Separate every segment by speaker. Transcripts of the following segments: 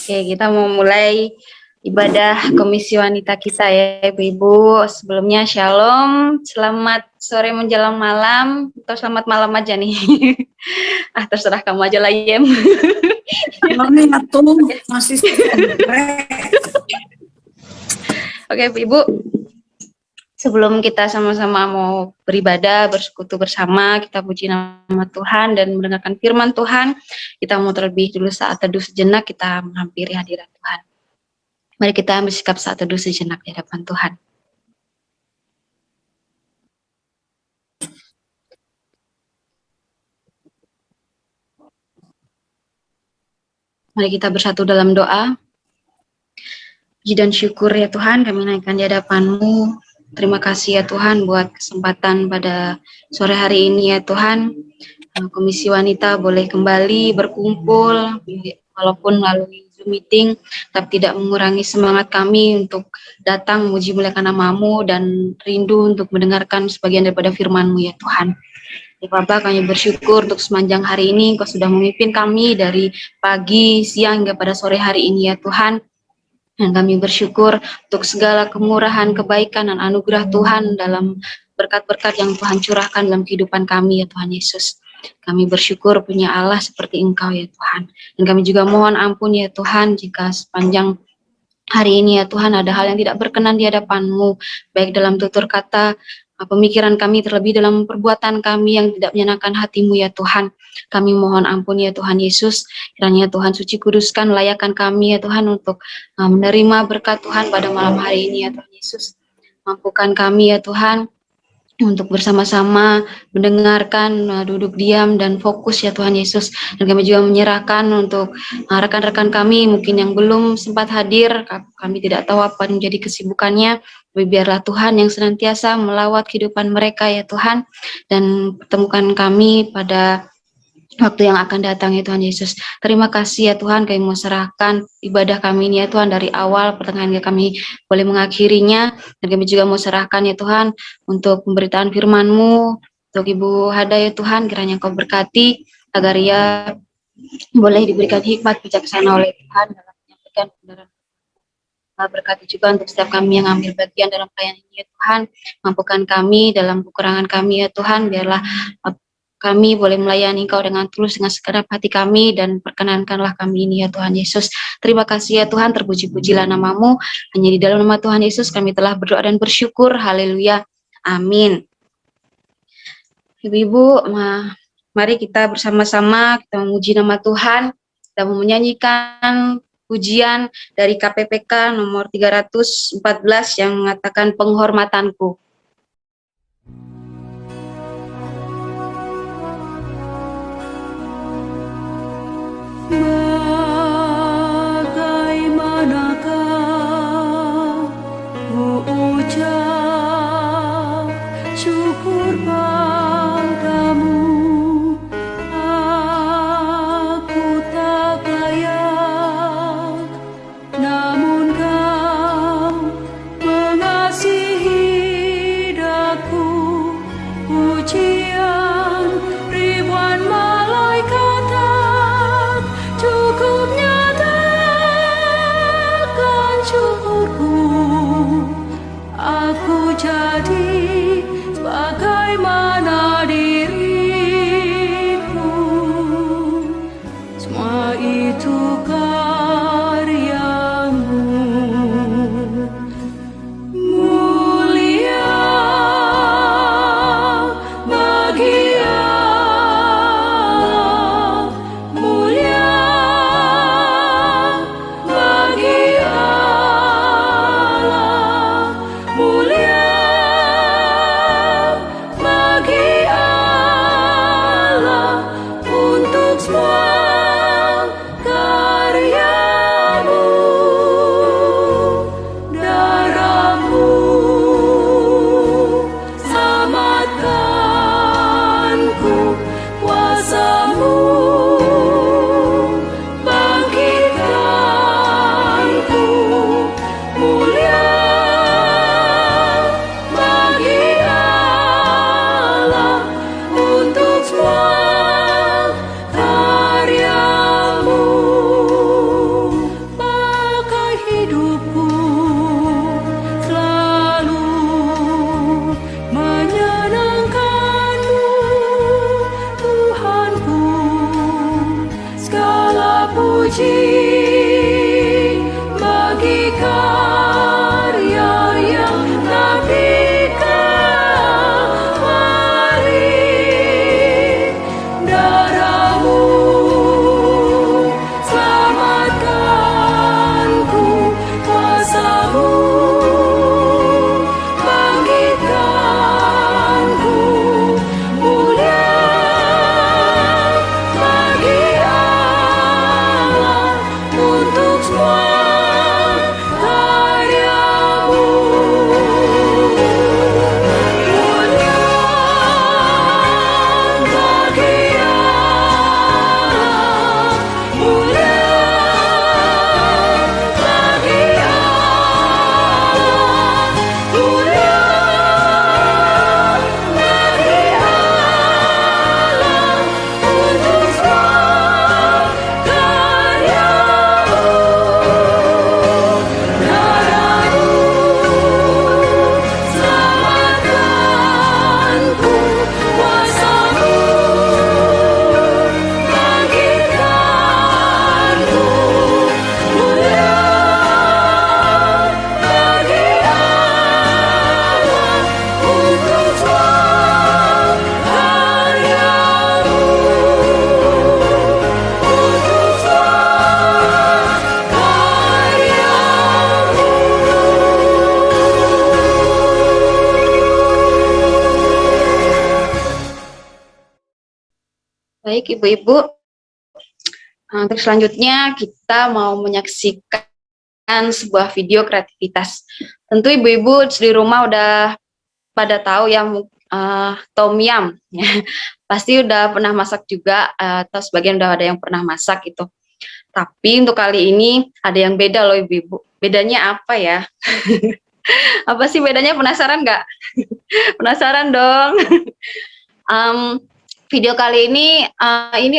Speaker 1: Oke, kita mau mulai ibadah Komisi Wanita kita ya Ibu-Ibu. Sebelumnya Shalom, selamat sore menjelang malam, atau selamat malam aja nih. Terserah kamu aja lah Yem.
Speaker 2: Kami masih sore.
Speaker 1: Oke Ibu, sebelum kita sama-sama mau beribadah, bersekutu bersama, kita puji nama Tuhan dan mendengarkan firman Tuhan, kita mau terlebih dulu saat teduh sejenak, kita menghampiri hadirat Tuhan. Mari kita bersikap saat teduh sejenak di hadapan Tuhan. Mari kita bersatu dalam doa. Puji dan syukur ya Tuhan, kami naikkan di hadapan-Mu. Terima kasih ya Tuhan buat kesempatan pada sore hari ini ya Tuhan. Komisi Wanita boleh kembali berkumpul, walaupun melalui Zoom meeting, tapi tidak mengurangi semangat kami untuk datang memuji muliakan nama-Mu dan rindu untuk mendengarkan sebagian daripada firman-Mu ya Tuhan. Ya Bapak, kami bersyukur untuk sepanjang hari ini Engkau sudah memimpin kami dari pagi, siang, hingga pada sore hari ini ya Tuhan. Dan kami bersyukur untuk segala kemurahan, kebaikan, dan anugerah Tuhan dalam berkat-berkat yang Tuhan curahkan dalam kehidupan kami ya Tuhan Yesus. Kami bersyukur punya Allah seperti Engkau ya Tuhan. Dan kami juga mohon ampun ya Tuhan jika sepanjang hari ini ya Tuhan ada hal yang tidak berkenan di hadapan-Mu, baik dalam tutur kata, pemikiran kami, terlebih dalam perbuatan kami yang tidak menyenangkan hati-Mu ya Tuhan. Kami mohon ampun ya Tuhan Yesus, kiranya Tuhan suci kuduskan, layakan kami ya Tuhan untuk menerima berkat Tuhan pada malam hari ini ya Tuhan Yesus. Mampukan kami ya Tuhan untuk bersama-sama mendengarkan, duduk diam dan fokus ya Tuhan Yesus. Dan kami juga menyerahkan untuk rekan-rekan kami mungkin yang belum sempat hadir, kami tidak tahu apa yang menjadi kesibukannya, tapi biarlah Tuhan yang senantiasa melawat kehidupan mereka ya Tuhan, dan pertemukan kami pada waktu yang akan datang ya Tuhan Yesus. Terima kasih ya Tuhan, kami mau serahkan ibadah kami ini ya Tuhan dari awal pertengahan kami boleh mengakhirinya, dan kami juga mau serahkan ya Tuhan untuk pemberitaan firman-Mu untuk Ibu Hada ya Tuhan, kiranya Kau berkati agar ia boleh diberikan hikmat bijaksana oleh Tuhan dalam menyampaikan kebenaran. Berkati juga untuk setiap kami yang ambil bagian dalam pelayanan ini ya Tuhan, mampukan kami dalam kekurangan kami ya Tuhan, biarlah kami boleh melayani Engkau dengan tulus, dengan segenap hati kami, dan perkenankanlah kami ini ya Tuhan Yesus. Terima kasih ya Tuhan, terpuji-pujilah nama-Mu. Hanya di dalam nama Tuhan Yesus kami telah berdoa dan bersyukur. Haleluya. Amin. Ibu-ibu, mari kita bersama-sama kita memuji nama Tuhan. Kita mau menyanyikan pujian dari KPPK nomor 314 yang mengatakan penghormatanku.
Speaker 3: Bagaimanakah ku ucap syukur padamu, aku tak layak, namun Kau mengasihi daku. Pujian ribuan malaikat tak cukup nyatakan syukurku. Aku jadi sebagaimana diriku, semua itu karya-Mu. Mulia bagi Allah, mulia bagi Allah, mulia bagi
Speaker 1: Baik, Ibu-Ibu. Untuk selanjutnya kita mau menyaksikan sebuah video kreativitas. Tentu Ibu-Ibu di rumah udah pada tahu ya tom yum. Pasti udah pernah masak juga atau sebagian udah ada yang pernah masak gitu. Tapi untuk kali ini ada yang beda loh Ibu-Ibu. Bedanya apa ya? Apa sih bedanya? Penasaran nggak? Penasaran dong. Video kali ini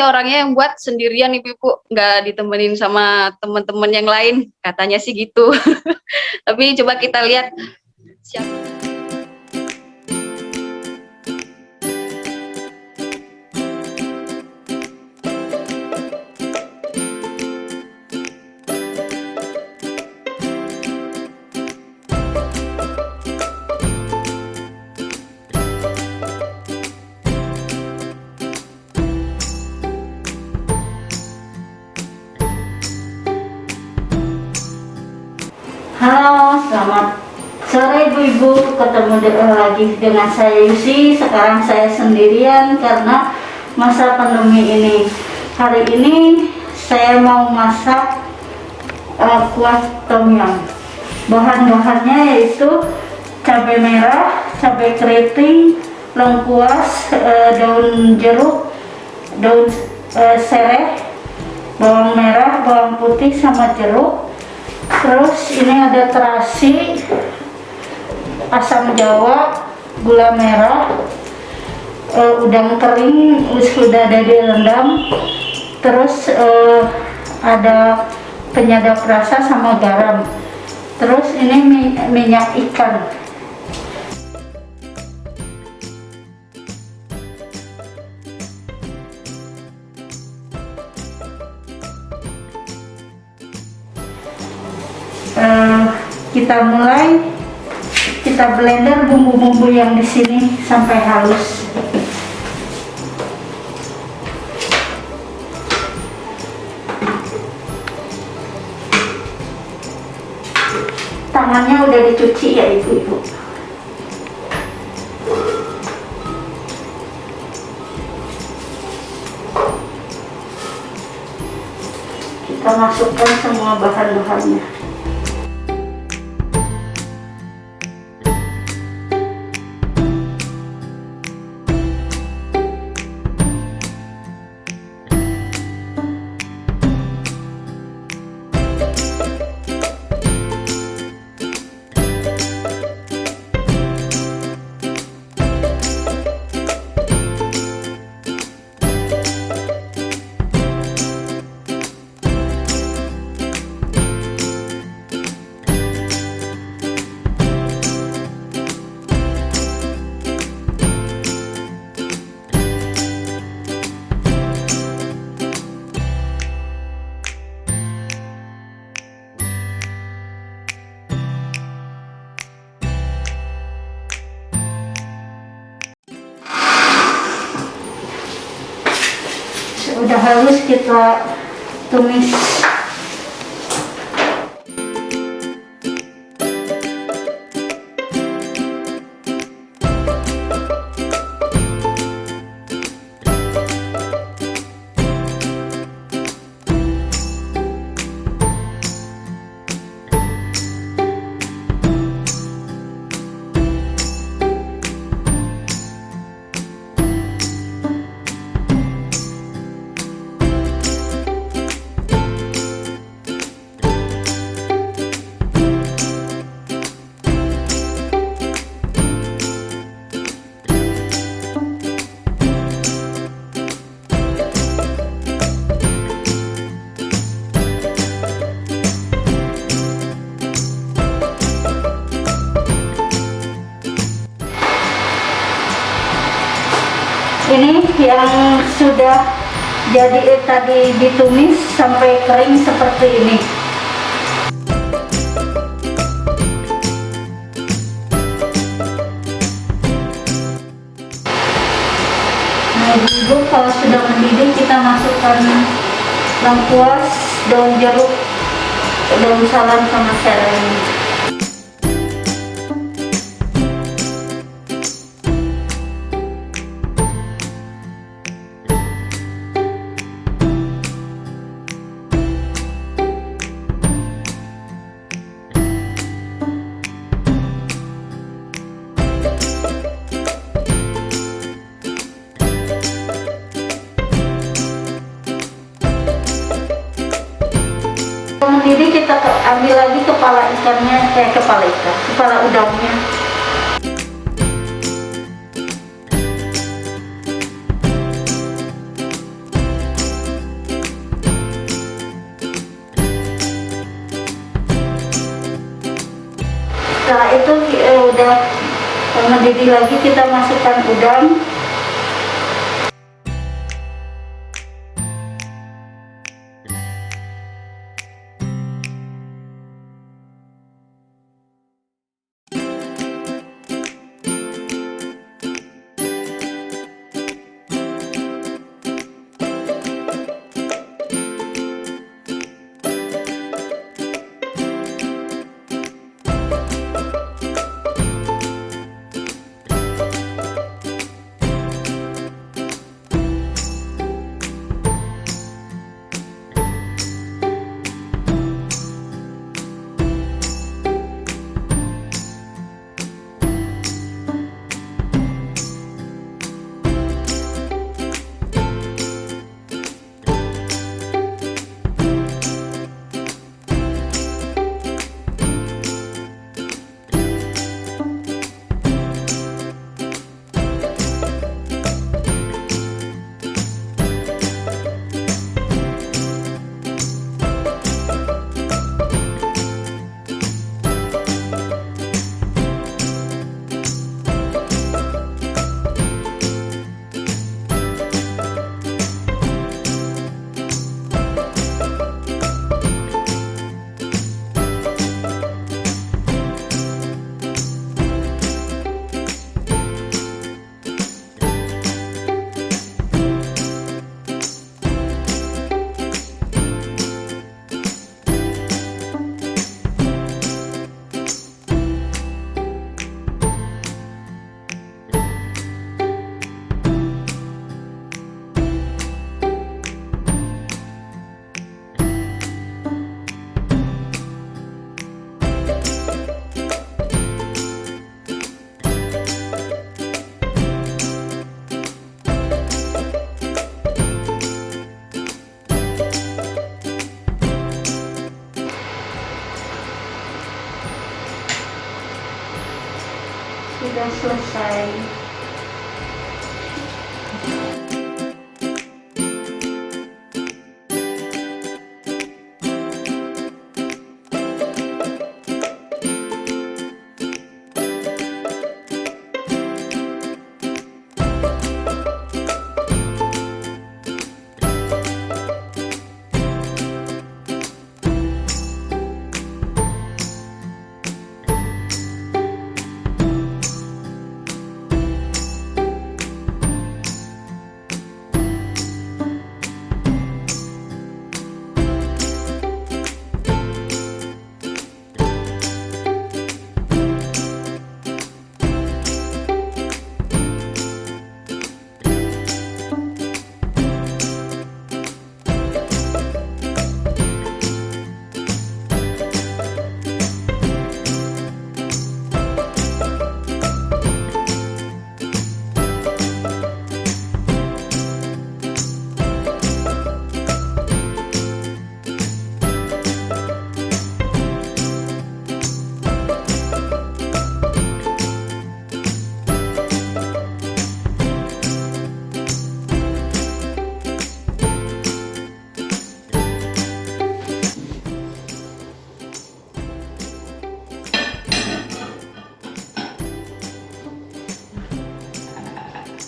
Speaker 1: orangnya yang buat sendirian Ibu-Ibu, nggak ditemenin sama teman-teman yang lain, katanya sih gitu. Tapi coba kita lihat siapa.
Speaker 4: Halo, selamat sore Ibu-Ibu. Ketemu lagi dengan saya Yusi. Sekarang saya sendirian karena masa pandemi ini. Hari ini saya mau masak kuah tom yum. Bahan-bahannya yaitu cabai merah, cabai keriting, lengkuas, daun jeruk, daun sereh, bawang merah, bawang putih sama jeruk. Terus ini ada terasi, asam jawa, gula merah, udang kering sudah ada direndam. Terus ada penyedap rasa sama garam. Terus ini minyak ikan. Kita mulai, kita blender bumbu-bumbu yang di sini sampai halus. Tangannya udah dicuci ya Ibu-Ibu. Kita masukkan semua bahan-bahannya. Udah halus, kita tumis. Ini yang sudah jadi tadi ditumis sampai kering seperti ini. Nah Ibu, kalau sudah mendidih kita masukkan lengkuas, daun jeruk, daun salam sama serai. ikannya kayak kepala ikan, kepala udangnya. Setelah itu udah mendidih lagi, kita masukkan udang. Sudah selesai.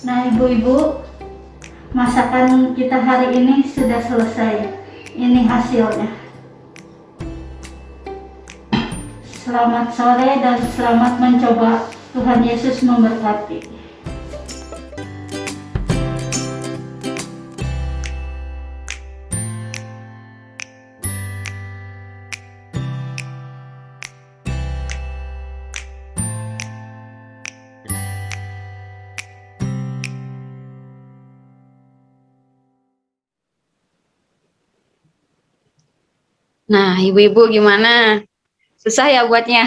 Speaker 4: Nah, ibu-ibu, masakan kita hari ini sudah selesai. Ini hasilnya. Selamat sore dan selamat mencoba. Tuhan Yesus memberkati.
Speaker 1: Nah, ibu-ibu gimana? Susah ya buatnya?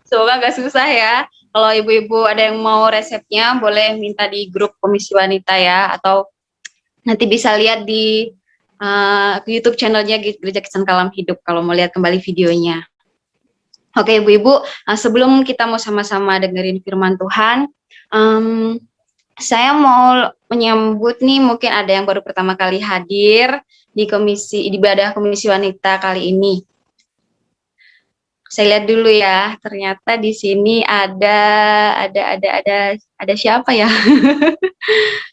Speaker 1: Semoga nggak susah ya. Kalau ibu-ibu ada yang mau resepnya, boleh minta di grup Komisi Wanita ya, atau nanti bisa lihat di YouTube channelnya Gereja Kristen Kalam Hidup kalau mau lihat kembali videonya. Oke Ibu-Ibu, sebelum kita mau sama-sama dengerin firman Tuhan, saya mau menyambut nih, mungkin ada yang baru pertama kali hadir di ibadah Komisi Wanita kali ini. Saya lihat dulu ya, ternyata di sini ada siapa ya?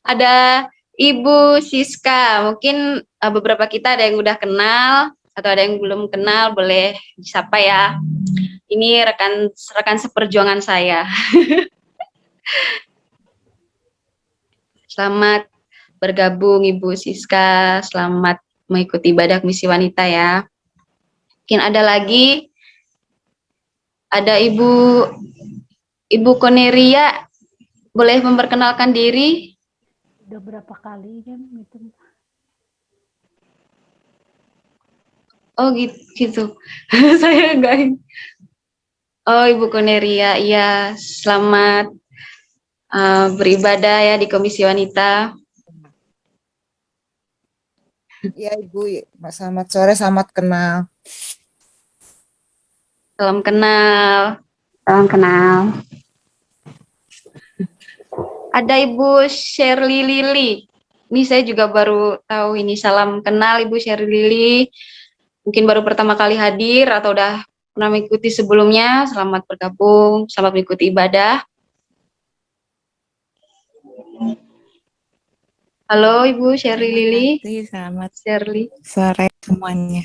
Speaker 1: Ada Ibu Siska, mungkin beberapa kita ada yang udah kenal atau ada yang belum kenal, boleh disapa ya. Ini rekan seperjuangan saya. Selamat bergabung Ibu Siska, selamat mengikuti ibadah Misi Wanita ya. Mungkin ada lagi, ada Ibu Koneria, boleh memperkenalkan diri?
Speaker 4: Udah berapa kali kan itu?
Speaker 1: Oh gitu. Saya enggak. Oh Ibu Koneria, iya selamat beribadah ya di Komisi Wanita.
Speaker 5: Ya Ibu, selamat sore, selamat kenal.
Speaker 1: Salam kenal. Salam kenal. Ada Ibu Shirley Lili. Ini saya juga baru tahu ini. Salam kenal Ibu Shirley Lili. Mungkin baru pertama kali hadir atau udah pernah mengikuti sebelumnya. Selamat bergabung, selamat mengikuti ibadah. Halo Ibu Shirley Lili.
Speaker 5: Selamat
Speaker 1: Shirley.
Speaker 5: sore semuanya.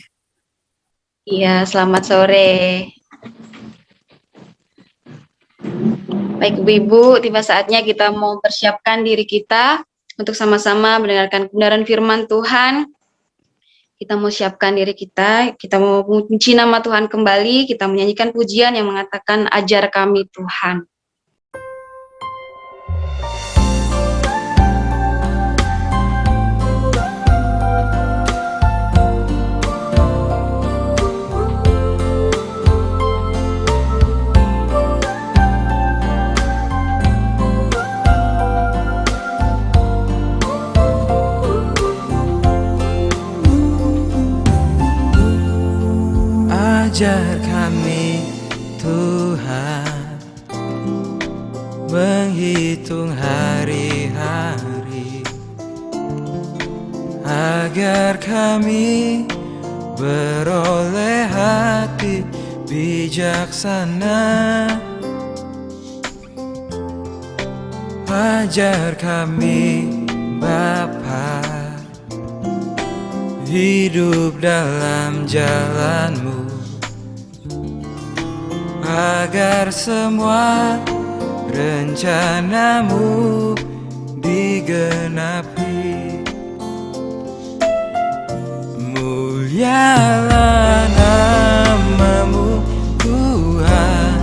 Speaker 1: Iya, selamat sore. Baik Ibu-Ibu, tiba saatnya kita mau persiapkan diri kita untuk sama-sama mendengarkan kebenaran firman Tuhan. Kita mau siapkan diri kita mau memuji nama Tuhan kembali, kita menyanyikan pujian yang mengatakan ajar kami Tuhan.
Speaker 6: Ajar kami Tuhan menghitung hari-hari, agar kami beroleh hati bijaksana. Ajar kami Bapa hidup dalam jalan-Mu, agar semua rencana-Mu digenapi. Mulialah nama-Mu Tuhan,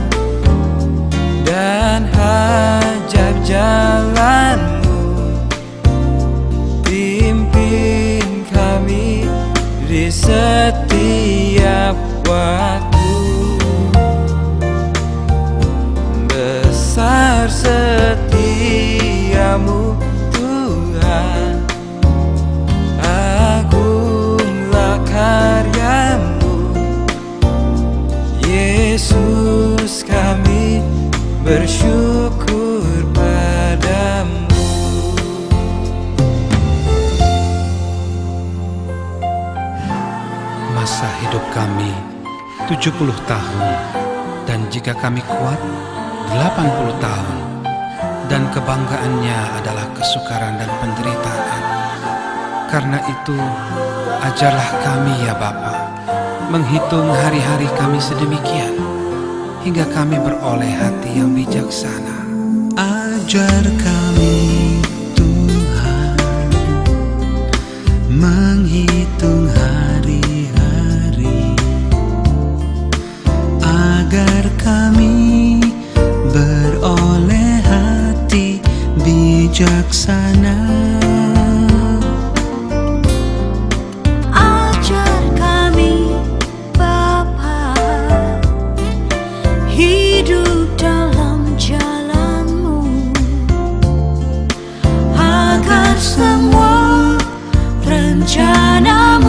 Speaker 6: dan hajab jalan-Mu. Pimpin kami di setiap waktu. Besar setiamu Tuhan, agunglah karyamu. Yesus, kami bersyukur padamu.
Speaker 7: Masa hidup kami 70 tahun, dan jika kami kuat 80 tahun, dan kebanggaannya adalah kesukaran dan penderitaan. Karena itu, ajarlah kami ya Bapa, menghitung hari-hari kami sedemikian, hingga kami beroleh hati yang bijaksana.
Speaker 8: Ajar kami Tuhan menghitung hari-hari, agar kami beroleh hati bijaksana.
Speaker 3: Ajar kami Bapa hidup dalam jalan-Mu, agar semua rencana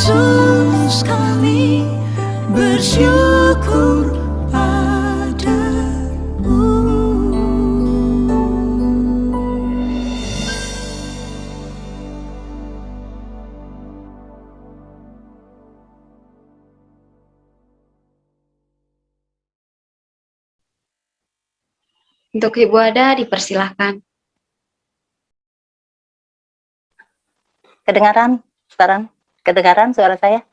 Speaker 3: Yesus kami bersyukur padamu.
Speaker 1: Untuk Ibu Ada dipersilahkan.
Speaker 9: Kedengaran sekarang? Kedengaran suara saya?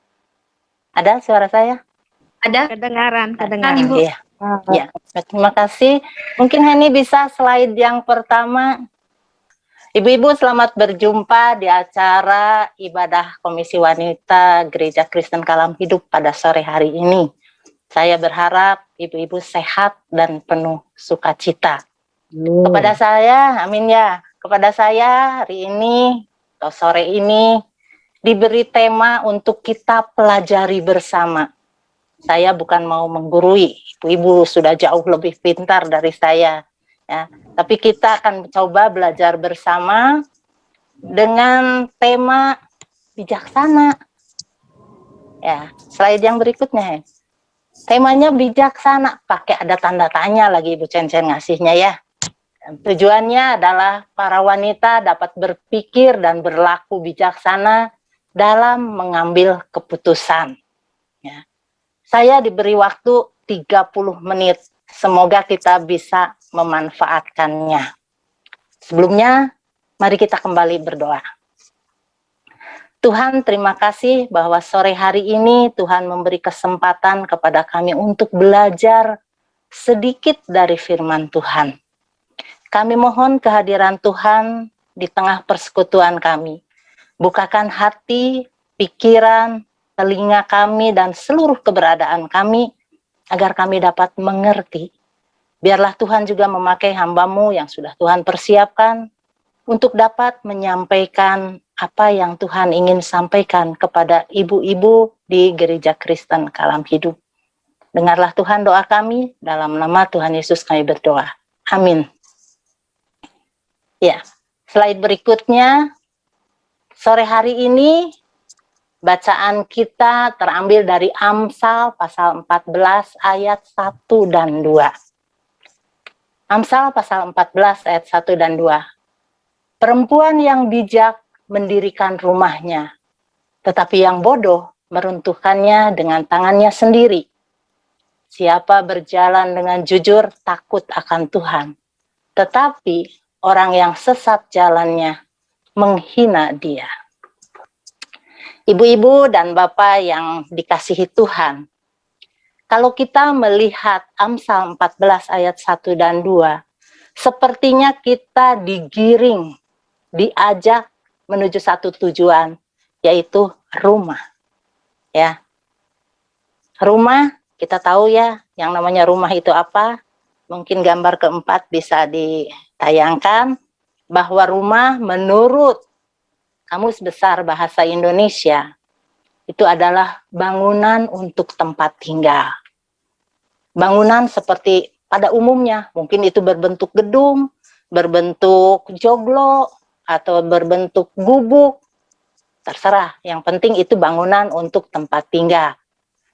Speaker 9: Ada suara saya?
Speaker 1: Ada?
Speaker 10: Kedengaran,
Speaker 1: Kan
Speaker 10: kedengaran.
Speaker 1: Ibu?
Speaker 9: Iya. Ya, terima kasih. Mungkin Hani bisa slide yang pertama. Ibu-ibu, selamat berjumpa di acara ibadah Komisi Wanita Gereja Kristen Kalam Hidup pada sore hari ini. Saya berharap ibu-ibu sehat dan penuh sukacita. Kepada saya, amin ya. Kepada saya hari ini atau sore ini diberi tema untuk kita pelajari bersama. Saya bukan mau menggurui, ibu-ibu sudah jauh lebih pintar dari saya, ya. Tapi kita akan coba belajar bersama dengan tema bijaksana. Ya, slide yang berikutnya. Temanya bijaksana, pakai ada tanda tanya lagi Ibu Cencen ngasihnya ya. Dan tujuannya adalah para wanita dapat berpikir dan berlaku bijaksana dalam mengambil keputusan. Ya. Saya diberi waktu 30 menit. Semoga kita bisa memanfaatkannya. Sebelumnya, mari kita kembali berdoa. Tuhan, terima kasih bahwa sore hari ini Tuhan memberi kesempatan kepada kami untuk belajar sedikit dari firman Tuhan. Kami mohon kehadiran Tuhan di tengah persekutuan kami. Bukakan hati, pikiran, telinga kami, dan seluruh keberadaan kami, agar kami dapat mengerti. Biarlah Tuhan juga memakai hamba-Mu yang sudah Tuhan persiapkan, untuk dapat menyampaikan apa yang Tuhan ingin sampaikan kepada ibu-ibu di Gereja Kristen Kalam Hidup. Dengarlah Tuhan doa kami, dalam nama Tuhan Yesus kami berdoa. Amin. Ya, slide berikutnya. Sore hari ini, bacaan kita terambil dari Amsal pasal 14 ayat 1 dan 2. Amsal pasal 14 ayat 1 dan 2. Perempuan yang bijak mendirikan rumahnya, tetapi yang bodoh meruntuhkannya dengan tangannya sendiri. Siapa berjalan dengan jujur takut akan Tuhan, tetapi orang yang sesat jalannya menghina Dia. Ibu-ibu dan bapak yang dikasihi Tuhan, kalau kita melihat Amsal 14 ayat 1 dan 2, sepertinya kita digiring, diajak menuju satu tujuan, yaitu rumah. Ya, rumah, kita tahu ya, yang namanya rumah itu apa? Mungkin gambar keempat bisa ditayangkan, bahwa rumah menurut Kamus Besar Bahasa Indonesia, itu adalah bangunan untuk tempat tinggal. Bangunan seperti pada umumnya, mungkin itu berbentuk gedung, berbentuk joglo, atau berbentuk gubuk, terserah. Yang penting itu bangunan untuk tempat tinggal.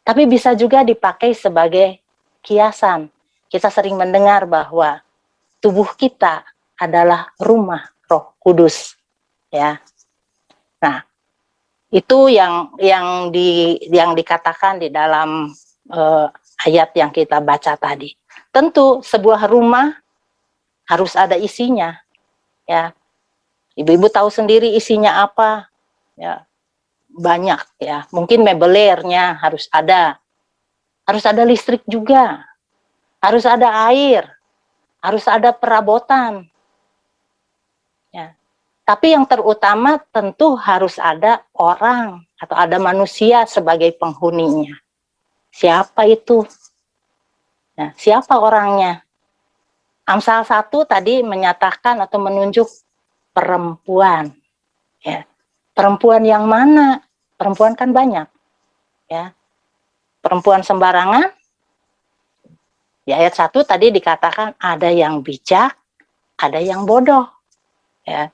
Speaker 9: Tapi bisa juga dipakai sebagai kiasan. Kita sering mendengar bahwa tubuh kita adalah rumah Roh Kudus. Ya. Nah, itu yang dikatakan di dalam ayat yang kita baca tadi. Tentu sebuah rumah harus ada isinya. Ya. Ibu-ibu tahu sendiri isinya apa, ya, banyak ya. Mungkin mebelernya harus ada listrik juga, harus ada air, harus ada perabotan. Ya. Tapi yang terutama tentu harus ada orang atau ada manusia sebagai penghuninya. Siapa itu? Nah, siapa orangnya? Amsal 1 tadi menyatakan atau menunjuk perempuan, ya. Perempuan yang mana? Perempuan kan banyak, ya. Perempuan sembarangan. Di ayat 1 tadi dikatakan ada yang bijak, ada yang bodoh, ya.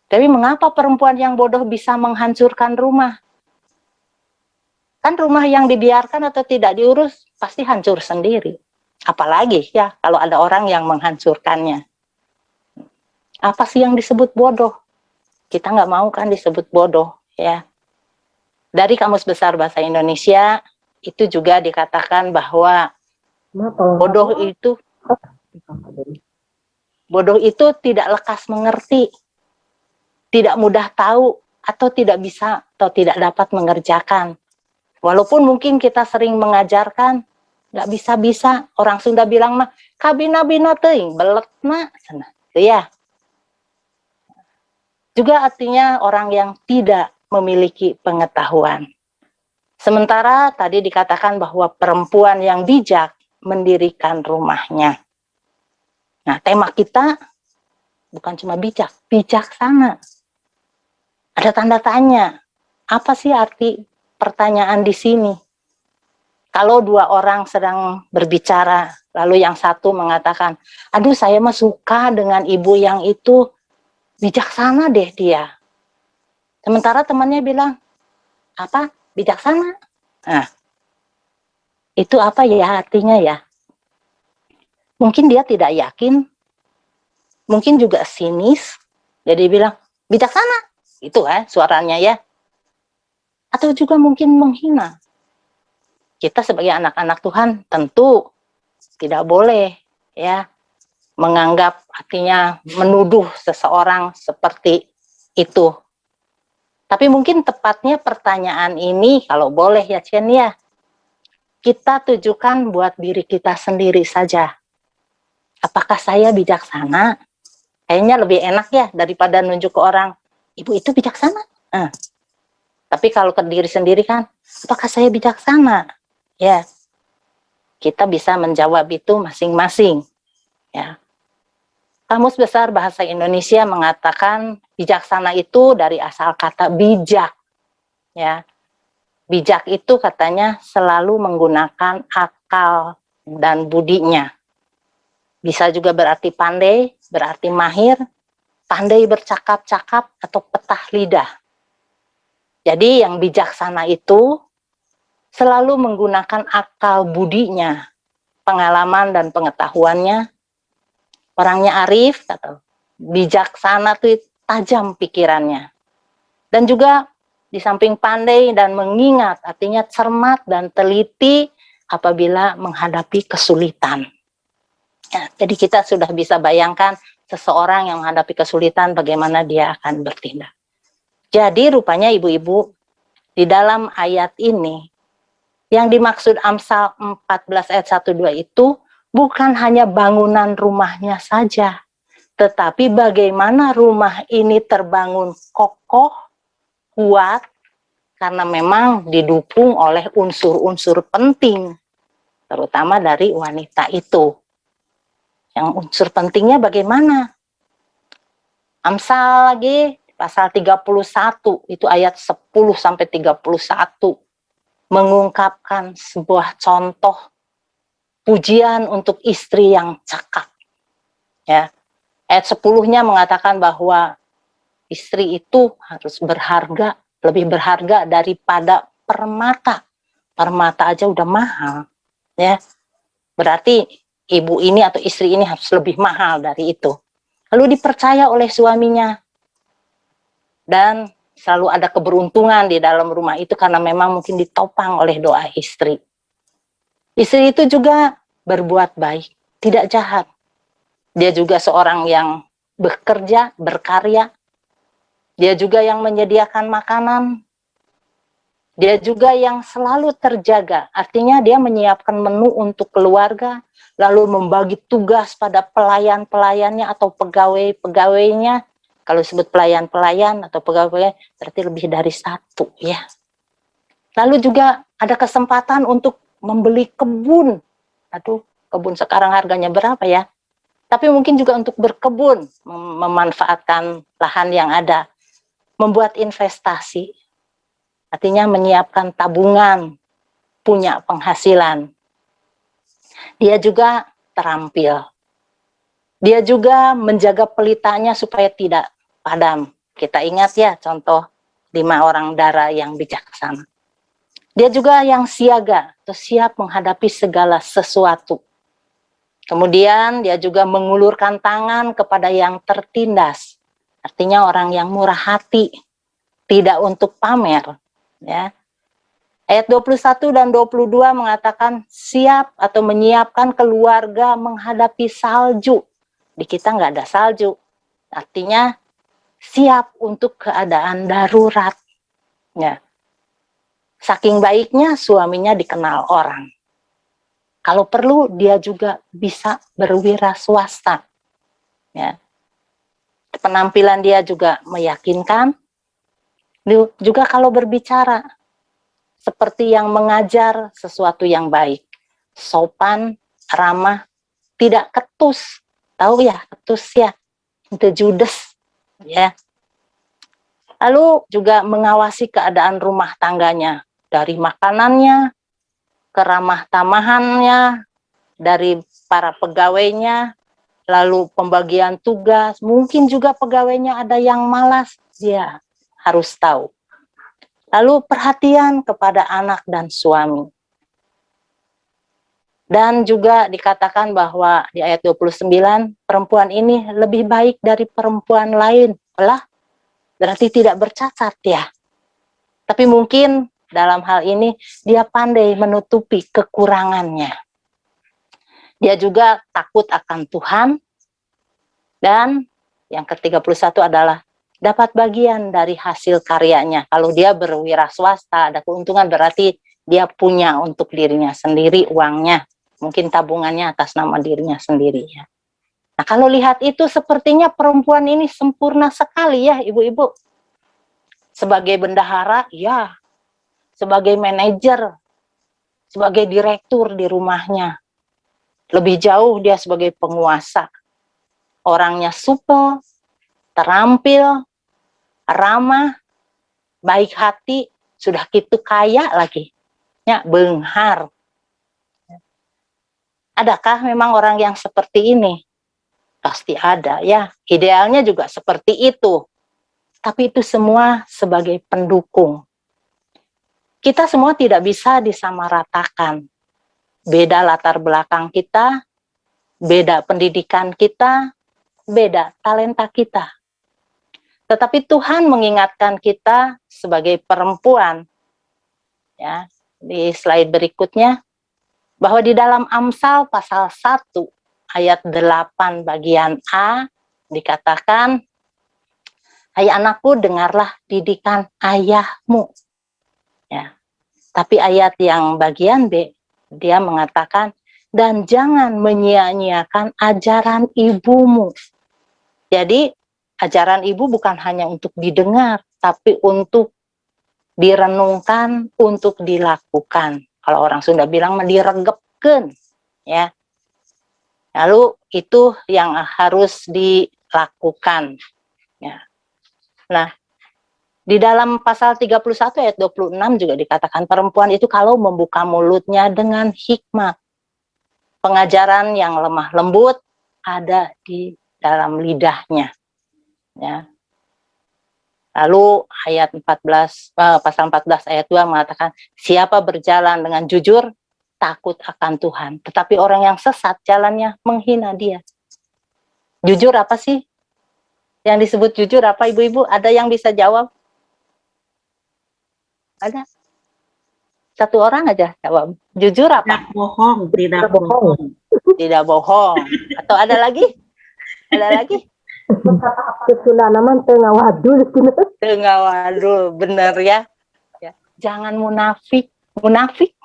Speaker 9: Tapi mengapa perempuan yang bodoh bisa menghancurkan rumah? Kan rumah yang dibiarkan atau tidak diurus pasti hancur sendiri. Apalagi ya kalau ada orang yang menghancurkannya. Apa sih yang disebut bodoh? Kita nggak mau kan disebut bodoh, ya. Dari Kamus Besar Bahasa Indonesia itu juga dikatakan bahwa bodoh itu tidak lekas mengerti, tidak mudah tahu, atau tidak bisa atau tidak dapat mengerjakan. Walaupun mungkin kita sering mengajarkan, nggak bisa-bisa. Orang Sunda bilang mah, kabina-bina teuing, belek mah. Itu ya. Juga artinya orang yang tidak memiliki pengetahuan. Sementara tadi dikatakan bahwa perempuan yang bijak mendirikan rumahnya. Nah, tema kita bukan cuma bijak, bijaksana. Ada tanda tanya. Apa sih arti pertanyaan di sini? Kalau dua orang sedang berbicara, lalu yang satu mengatakan, aduh saya mah suka dengan ibu yang itu, bijaksana deh dia. Sementara temannya bilang, apa? Bijaksana? Nah, itu apa ya artinya ya? Mungkin dia tidak yakin, mungkin juga sinis, jadi bilang, bijaksana? Itu suaranya ya. Atau juga mungkin menghina. Kita sebagai anak-anak Tuhan tentu tidak boleh ya menganggap artinya menuduh seseorang seperti itu. Tapi mungkin tepatnya pertanyaan ini kalau boleh ya Cien ya, kita tujukan buat diri kita sendiri saja. Apakah saya bijaksana? Kayaknya lebih enak ya daripada nunjuk ke orang, ibu itu bijaksana. Tapi kalau ke diri sendiri kan, apakah saya bijaksana? Ya, kita bisa menjawab itu masing-masing. Ya. Kamus Besar Bahasa Indonesia mengatakan bijaksana itu dari asal kata bijak. Ya, bijak itu katanya selalu menggunakan akal dan budinya. Bisa juga berarti pandai, berarti mahir, pandai bercakap-cakap atau petah lidah. Jadi yang bijaksana itu selalu menggunakan akal budinya, pengalaman dan pengetahuannya. Orangnya arif atau bijaksana itu tajam pikirannya. Dan juga di samping pandai dan mengingat, artinya cermat dan teliti apabila menghadapi kesulitan. Ya, jadi kita sudah bisa bayangkan seseorang yang menghadapi kesulitan bagaimana dia akan bertindak. Jadi rupanya ibu-ibu di dalam ayat ini yang dimaksud Amsal 14 ayat 1-2 itu bukan hanya bangunan rumahnya saja, tetapi bagaimana rumah ini terbangun kokoh, kuat, karena memang didukung oleh unsur-unsur penting, terutama dari wanita itu. Yang unsur pentingnya bagaimana? Amsal lagi, pasal 31, itu ayat 10-31, mengungkapkan sebuah contoh pujian untuk istri yang cakap. Ya. Ayat 10-nya mengatakan bahwa istri itu harus berharga, lebih berharga daripada permata. Permata aja udah mahal. Ya. Berarti ibu ini atau istri ini harus lebih mahal dari itu. Lalu dipercaya oleh suaminya. Dan selalu ada keberuntungan di dalam rumah itu karena memang mungkin ditopang oleh doa istri. Istri itu juga berbuat baik, tidak jahat. Dia juga seorang yang bekerja, berkarya. Dia juga yang menyediakan makanan. Dia juga yang selalu terjaga. Artinya dia menyiapkan menu untuk keluarga, lalu membagi tugas pada pelayan-pelayannya atau pegawai-pegawainya. Kalau disebut pelayan-pelayan atau pegawai, berarti lebih dari satu ya. Lalu juga ada kesempatan untuk membeli kebun. Aduh, kebun sekarang harganya berapa ya? Tapi mungkin juga untuk berkebun, memanfaatkan lahan yang ada. Membuat investasi, artinya menyiapkan tabungan, punya penghasilan. Dia juga terampil. Dia juga menjaga pelitanya supaya tidak padam. Kita ingat ya contoh 5 orang dara yang bijaksana. Dia juga yang siaga atau siap menghadapi segala sesuatu. Kemudian dia juga mengulurkan tangan kepada yang tertindas. Artinya orang yang murah hati, tidak untuk pamer, ya. Ayat 21 dan 22 mengatakan siap atau menyiapkan keluarga menghadapi salju. Di kita nggak ada salju. Artinya siap untuk keadaan darurat. Ya. Saking baiknya suaminya dikenal orang. Kalau perlu dia juga bisa berwira swasta. Ya. Penampilan dia juga meyakinkan. Juga kalau berbicara seperti yang mengajar sesuatu yang baik, sopan, ramah, tidak ketus. Tahu ya, ketus ya, the Judas, ya. Lalu juga mengawasi keadaan rumah tangganya, dari makanannya, keramah tamahannya, dari para pegawainya, lalu pembagian tugas, mungkin juga pegawainya ada yang malas, dia harus tahu. Lalu perhatian kepada anak dan suami. Dan juga dikatakan bahwa di ayat 29, perempuan ini lebih baik dari perempuan lain. Lah, berarti tidak bercacat ya. Tapi mungkin dalam hal ini dia pandai menutupi kekurangannya. Dia juga takut akan Tuhan. Dan yang ke-31 adalah dapat bagian dari hasil karyanya. Kalau dia berwira swasta, ada keuntungan berarti dia punya untuk dirinya sendiri uangnya. Mungkin tabungannya atas nama dirinya sendiri ya. Nah kalau lihat itu sepertinya perempuan ini sempurna sekali ya ibu-ibu. Sebagai bendahara, ya. Sebagai manajer, sebagai direktur di rumahnya. Lebih jauh dia sebagai penguasa. Orangnya supel, terampil, ramah, baik hati, sudah gitu kaya lagi. Ya, benghar. Adakah memang orang yang seperti ini? Pasti ada ya. Idealnya juga seperti itu. Tapi itu semua sebagai pendukung. Kita semua tidak bisa disamaratakan. Beda latar belakang kita, beda pendidikan kita, beda talenta kita. Tetapi Tuhan mengingatkan kita sebagai perempuan, ya, di slide berikutnya, bahwa di dalam Amsal pasal 1 ayat 8 bagian A dikatakan, hai anakku dengarlah didikan ayahmu. Ya. Tapi ayat yang bagian B, dia mengatakan, dan jangan menyia-nyiakan ajaran ibumu. Jadi, ajaran ibu bukan hanya untuk didengar, tapi untuk direnungkan, untuk dilakukan. Kalau orang Sunda bilang diregepkeun, ya. Lalu itu yang harus dilakukan. Ya. Nah, di dalam pasal 31 ayat 26 juga dikatakan perempuan itu kalau membuka mulutnya dengan hikmat. Pengajaran yang lemah lembut ada di dalam lidahnya. Ya. Lalu ayat 14, pasal 14 ayat 2 mengatakan, siapa berjalan dengan jujur, takut akan Tuhan. Tetapi orang yang sesat jalannya menghina dia. Jujur apa sih? Yang disebut jujur apa ibu-ibu? Ada yang bisa jawab? Ada? Satu orang aja jawab. Jujur apa?
Speaker 2: Tidak bohong, tidak bohong.
Speaker 9: Tidak bohong. Atau ada lagi? Ada lagi? Tengah wadul, bener ya. Ya. Jangan munafik, munafik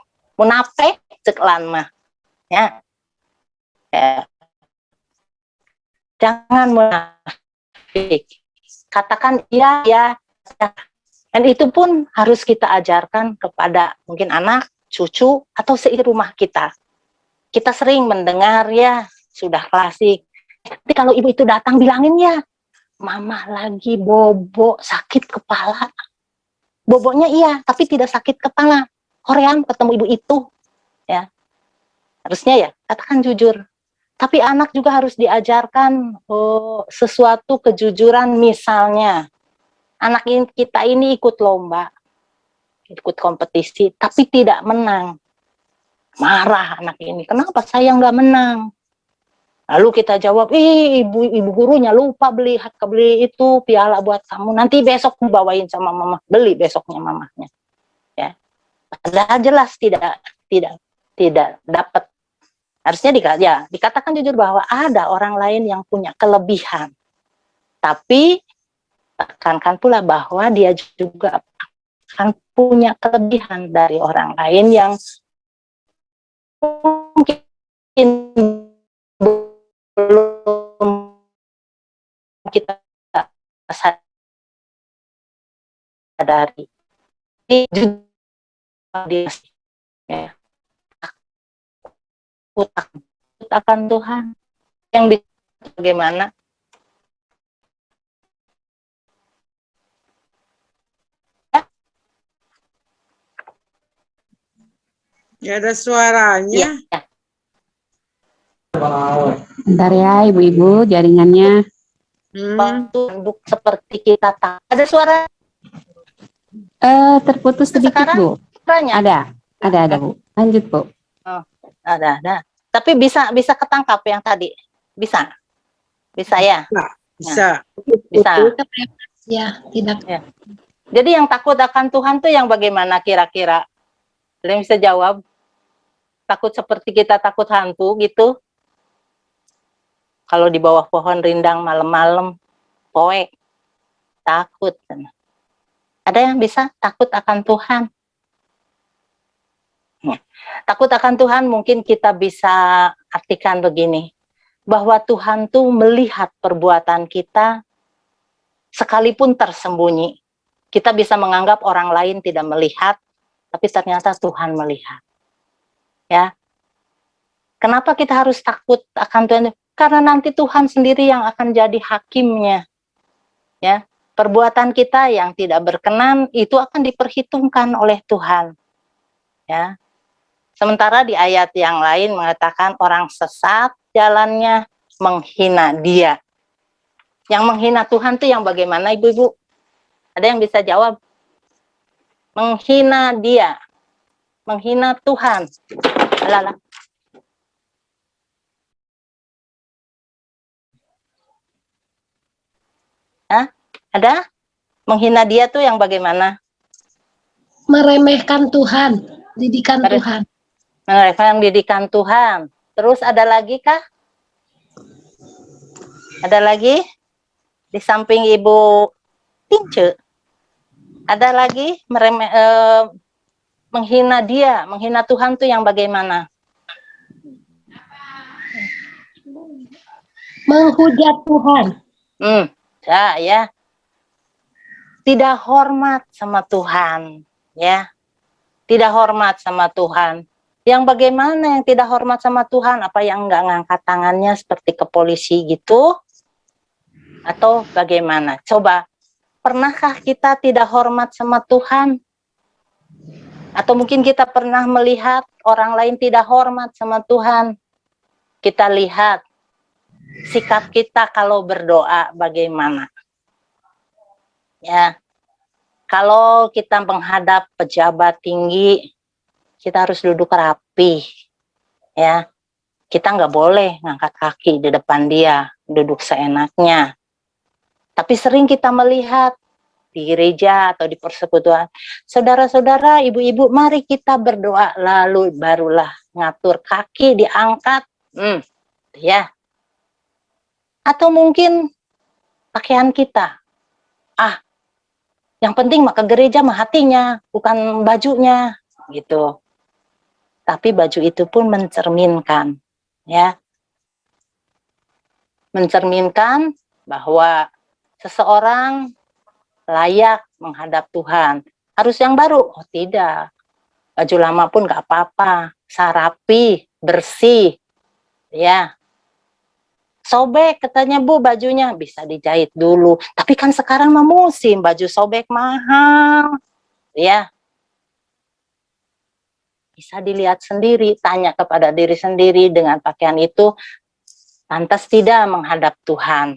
Speaker 9: ceklan mah. Ya. Ya. Jangan munafik. Katakan iya, ya. Dan itu pun harus kita ajarkan kepada mungkin anak, cucu, atau seirumah kita. Kita sering mendengar ya, sudah klasik. Tapi kalau ibu itu datang bilangin ya, mama lagi bobo, sakit kepala. Bobonya iya, tapi tidak sakit kepala. Hoream ketemu ibu itu. Ya. Harusnya ya, katakan jujur. Tapi anak juga harus diajarkan sesuatu kejujuran, misalnya anak kita ini ikut lomba. ikut kompetisi, tapi tidak menang. Marah anak ini, kenapa saya nggak menang? Lalu kita jawab, ibu gurunya lupa beli itu piala buat kamu. Nanti besok bawain sama mama, beli besoknya mamanya. Ya, padahal jelas tidak dapat. Harusnya dikatakan jujur bahwa ada orang lain yang punya kelebihan. Tapi tekankan pula bahwa dia juga akan punya kelebihan dari orang lain yang mungkin belum kita sadari. Ini juga dia ya, takut akan Tuhan yang bagaimana.
Speaker 10: Ya ada suaranya.
Speaker 9: Ya.
Speaker 2: Bentar ya ibu-ibu jaringannya.
Speaker 9: Untuk seperti kita tak ada suara.
Speaker 2: Terputus sedikit
Speaker 9: Sekarang,
Speaker 2: Bu.
Speaker 9: Suaranya?
Speaker 2: Ada Bu. Lanjut Bu.
Speaker 9: Oh, ada. Tapi bisa ketangkap yang tadi. Bisa ya.
Speaker 10: Bisa.
Speaker 9: Bisa.
Speaker 1: Ya, tidak.
Speaker 9: Ya. Jadi yang takut akan Tuhan tuh yang bagaimana kira-kira? Ada yang bisa jawab? Takut seperti kita takut hantu gitu? Kalau di bawah pohon rindang malam-malam, poek, takut. Ada yang bisa takut akan Tuhan? Takut akan Tuhan mungkin kita bisa artikan begini, bahwa Tuhan tuh melihat perbuatan kita sekalipun tersembunyi. Kita bisa menganggap orang lain tidak melihat, tapi ternyata Tuhan melihat. Ya. Kenapa kita harus takut akan Tuhan? Karena nanti Tuhan sendiri yang akan jadi hakimnya. Ya, perbuatan kita yang tidak berkenan itu akan diperhitungkan oleh Tuhan. Ya. Sementara di ayat yang lain mengatakan orang sesat jalannya menghina Dia. Yang menghina Tuhan itu yang bagaimana ibu-ibu? Ada yang bisa jawab? Menghina Dia, menghina Tuhan. Lala. Ada? Menghina Dia tuh yang bagaimana?
Speaker 1: Meremehkan Tuhan, didikan Tuhan.
Speaker 9: Meremehkan didikan Tuhan. Terus ada lagi kah? Ada lagi? Di samping Ibu Tince. Ada lagi menghina Dia, menghina Tuhan tuh yang bagaimana?
Speaker 1: Menghujat Tuhan.
Speaker 9: Ya. Tidak hormat sama Tuhan, ya. Tidak hormat sama Tuhan. Yang bagaimana yang tidak hormat sama Tuhan? Apa yang enggak ngangkat tangannya seperti ke polisi gitu? Atau bagaimana? Coba, pernahkah kita tidak hormat sama Tuhan? Atau mungkin kita pernah melihat orang lain tidak hormat sama Tuhan? Kita lihat sikap kita kalau berdoa bagaimana? Ya, kalau kita menghadap pejabat tinggi, kita harus duduk rapi, ya. Kita nggak boleh ngangkat kaki di depan dia, duduk seenaknya. Tapi sering kita melihat di gereja atau di persekutuan, saudara-saudara, ibu-ibu, mari kita berdoa, lalu barulah ngatur kaki diangkat, ya. Atau mungkin pakaian kita, yang penting mah ke gereja mah hatinya, bukan bajunya, gitu. Tapi baju itu pun mencerminkan, ya. Mencerminkan bahwa seseorang layak menghadap Tuhan. Harus yang baru? Oh tidak. Baju lama pun gak apa-apa. Sarapi, bersih, ya. Sobek katanya Bu bajunya, bisa dijahit dulu. Tapi kan sekarang mah musim, baju sobek mahal. Ya. Bisa dilihat sendiri, tanya kepada diri sendiri dengan pakaian itu, pantas tidak menghadap Tuhan.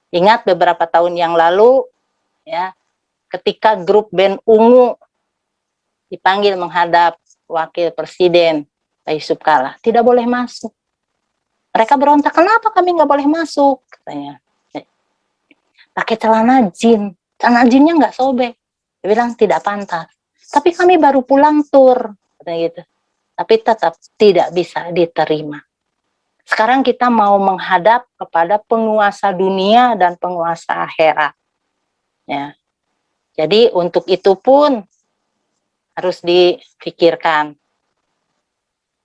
Speaker 9: Ingat beberapa tahun yang lalu, ya, ketika grup band Ungu dipanggil menghadap Wakil Presiden Pak Yusuf Kala, tidak boleh masuk. Mereka berontak, kenapa kami nggak boleh masuk? Katanya, pakai celana jinnya nggak sobek. Dia bilang tidak pantas. Tapi kami baru pulang tur, katanya gitu. Tapi tetap tidak bisa diterima. Sekarang kita mau menghadap kepada penguasa dunia dan penguasa akhirat. Ya. Jadi untuk itu pun harus dipikirkan.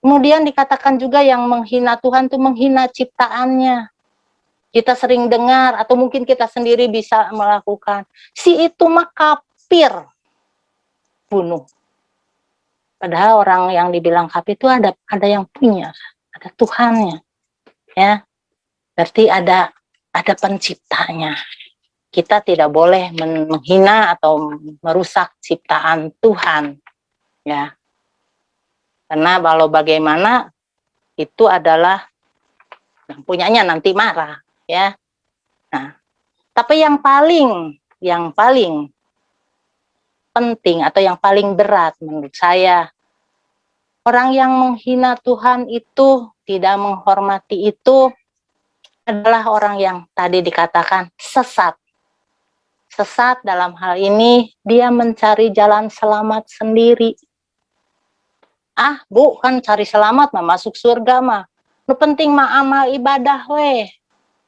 Speaker 9: Kemudian dikatakan juga yang menghina Tuhan itu menghina ciptaannya. Kita sering dengar atau mungkin kita sendiri bisa melakukan. Si itu mah kafir. Bunuh. Padahal orang yang dibilang kafir itu ada yang punya, ada Tuhannya. Ya. Berarti ada penciptanya. Kita tidak boleh menghina atau merusak ciptaan Tuhan. Ya. Karena kalau bagaimana itu adalah yang punyanya nanti marah, ya. Nah, tapi yang paling penting atau yang paling berat menurut saya, orang yang menghina Tuhan itu, tidak menghormati itu adalah orang yang tadi dikatakan sesat. Sesat dalam hal ini dia mencari jalan selamat sendiri. Ah, Bu, kan cari selamat mah masuk surga mah. Nu penting mah amal ibadah weh.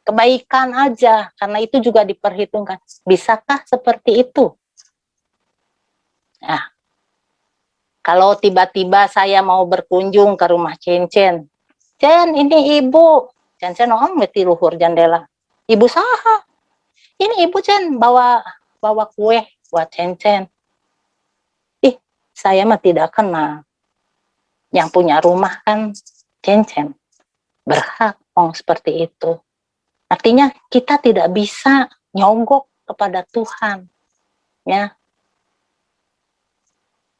Speaker 9: Kebaikan aja, karena itu juga diperhitungkan. Bisakah seperti itu? Nah, kalau tiba-tiba saya mau berkunjung ke rumah Cencen. Cen, ini ibu. Cencen orang meti luhur jendela. Ibu saha? Ini ibu Cen bawa kue buat Cencen. Ih, saya mah tidak kenal. Yang punya rumah kan Cencen. Berhak seperti itu. Artinya kita tidak bisa nyogok kepada Tuhan. Ya.